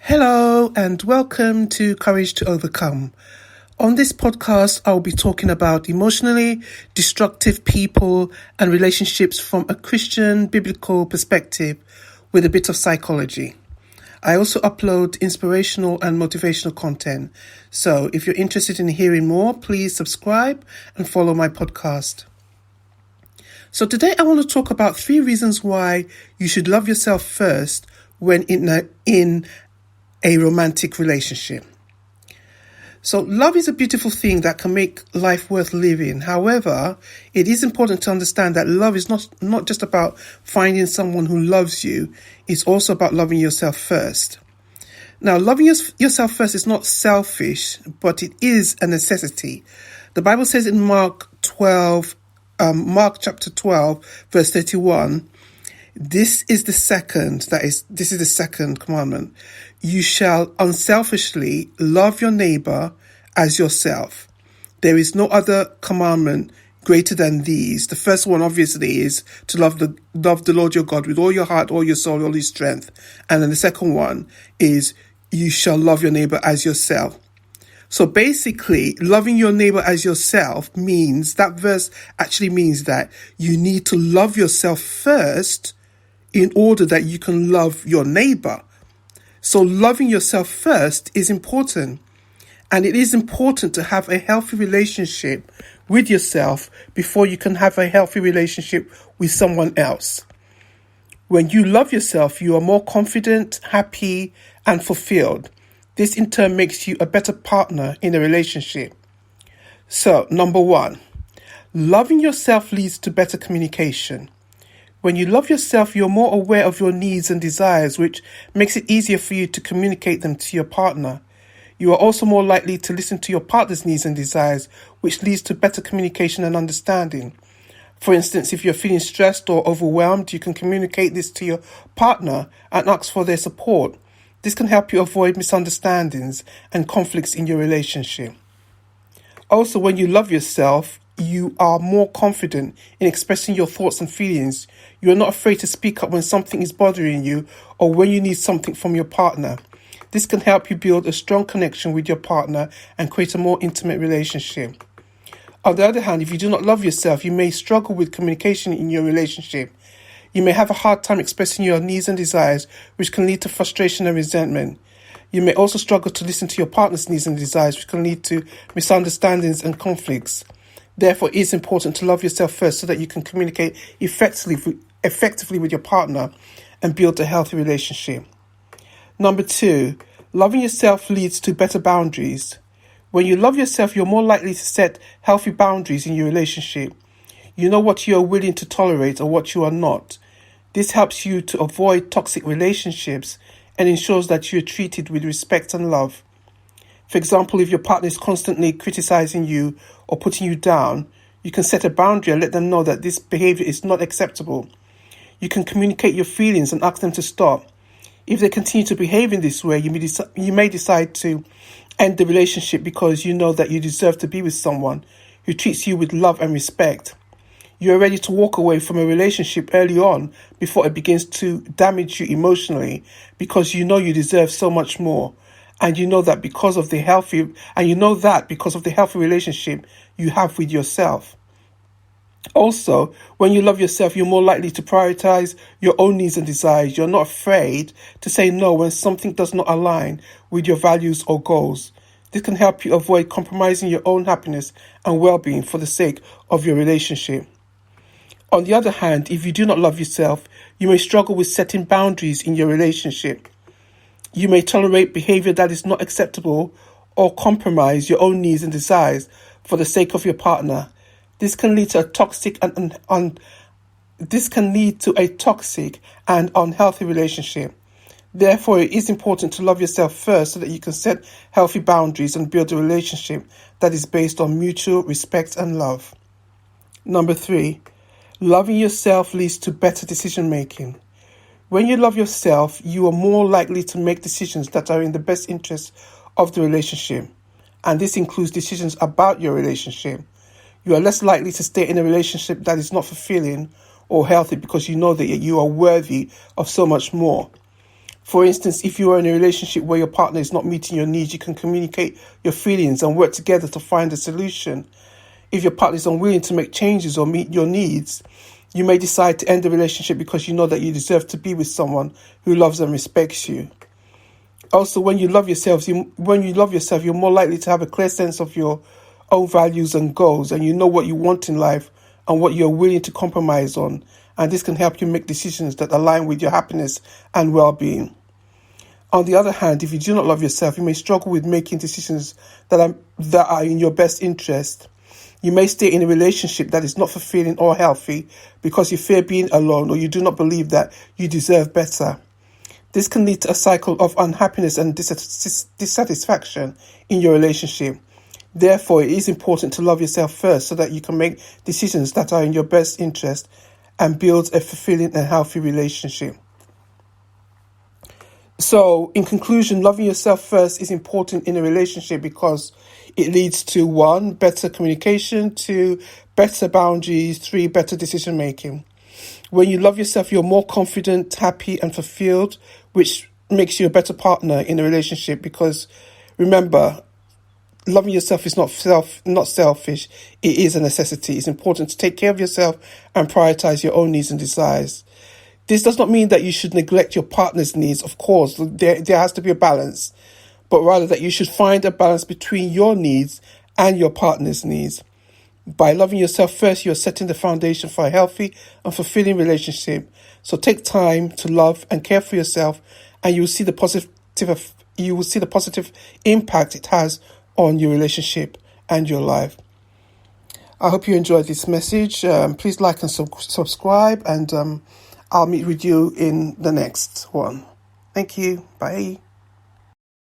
Hello and welcome to Courage to Overcome. On this podcast, I'll be talking about emotionally destructive people and relationships from a Christian biblical perspective with a bit of psychology. I also upload inspirational and motivational content. So if you're interested in hearing more, please subscribe and follow my podcast. So today I want to talk about 3 reasons why you should love yourself first when in a romantic relationship. So love is a beautiful thing that can make life worth living. However, it is important to understand that love is not just about finding someone who loves you. It's also about loving yourself first. Now, loving yourself first is not selfish, but it is a necessity. The Bible says in Mark chapter 12, verse 31, this is the second commandment. You shall unselfishly love your neighbor as yourself. There is no other commandment greater than these. The first one obviously is to love the Lord your God with all your heart, all your soul, all your strength. And then the second one is you shall love your neighbor as yourself. So basically, loving your neighbor as yourself means, that verse actually means that you need to love yourself first in order that you can love your neighbor. So loving yourself first is important. And it is important to have a healthy relationship with yourself before you can have a healthy relationship with someone else. When you love yourself, you are more confident, happy, and fulfilled. This in turn makes you a better partner in a relationship. So, number 1, loving yourself leads to better communication. When you love yourself, you're more aware of your needs and desires, which makes it easier for you to communicate them to your partner. You are also more likely to listen to your partner's needs and desires, which leads to better communication and understanding. For instance, if you're feeling stressed or overwhelmed, you can communicate this to your partner and ask for their support. This can help you avoid misunderstandings and conflicts in your relationship. Also, when you love yourself, you are more confident in expressing your thoughts and feelings. You are not afraid to speak up when something is bothering you or when you need something from your partner. This can help you build a strong connection with your partner and create a more intimate relationship. On the other hand, if you do not love yourself, you may struggle with communication in your relationship. You may have a hard time expressing your needs and desires, which can lead to frustration and resentment. You may also struggle to listen to your partner's needs and desires, which can lead to misunderstandings and conflicts. Therefore, it is important to love yourself first so that you can communicate effectively with your partner and build a healthy relationship. Number 2, loving yourself leads to better boundaries. When you love yourself, you're more likely to set healthy boundaries in your relationship. You know what you are willing to tolerate or what you are not. This helps you to avoid toxic relationships and ensures that you are treated with respect and love. For example, if your partner is constantly criticizing you or putting you down, you can set a boundary and let them know that this behavior is not acceptable. You can communicate your feelings and ask them to stop. If they continue to behave in this way, you may decide to end the relationship because you know that you deserve to be with someone who treats you with love and respect. You are ready to walk away from a relationship early on before it begins to damage you emotionally because you know you deserve so much more. And you know that because of the healthy relationship you have with yourself. Also, when you love yourself, you're more likely to prioritize your own needs and desires. You're not afraid to say no when something does not align with your values or goals. This can help you avoid compromising your own happiness and well-being for the sake of your relationship. On the other hand, if you do not love yourself, you may struggle with setting boundaries in your relationship. You may tolerate behavior that is not acceptable or compromise your own needs and desires for the sake of your partner. This can lead to a toxic and unhealthy relationship. Therefore, it is important to love yourself first so that you can set healthy boundaries and build a relationship that is based on mutual respect and love. Number 3, loving yourself leads to better decision making. When you love yourself, you are more likely to make decisions that are in the best interest of the relationship. And this includes decisions about your relationship. You are less likely to stay in a relationship that is not fulfilling or healthy because you know that you are worthy of so much more. For instance, if you are in a relationship where your partner is not meeting your needs, you can communicate your feelings and work together to find a solution. If your partner is unwilling to make changes or meet your needs, you may decide to end the relationship because you know that you deserve to be with someone who loves and respects you. Also, when you love yourself, you're more likely to have a clear sense of your own values and goals, and you know what you want in life and what you're willing to compromise on. And this can help you make decisions that align with your happiness and well-being. On the other hand, if you do not love yourself, you may struggle with making decisions that are in your best interest. You may stay in a relationship that is not fulfilling or healthy because you fear being alone or you do not believe that you deserve better. This can lead to a cycle of unhappiness and dissatisfaction in your relationship. Therefore, it is important to love yourself first so that you can make decisions that are in your best interest and build a fulfilling and healthy relationship. So, in conclusion, loving yourself first is important in a relationship because it leads to 1, better communication, 2, better boundaries, 3, better decision making. When you love yourself, you're more confident, happy, and fulfilled, which makes you a better partner in a relationship because, remember, loving yourself is not selfish. It is a necessity. It's important to take care of yourself and prioritize your own needs and desires. This does not mean that you should neglect your partner's needs. Of course, there has to be a balance, but rather that you should find a balance between your needs and your partner's needs. By loving yourself first, you're setting the foundation for a healthy and fulfilling relationship. So take time to love and care for yourself, and you will see the positive impact it has on your relationship and your life. I hope you enjoyed this message. Please like and subscribe, and I'll meet with you in the next one. Thank you. Bye.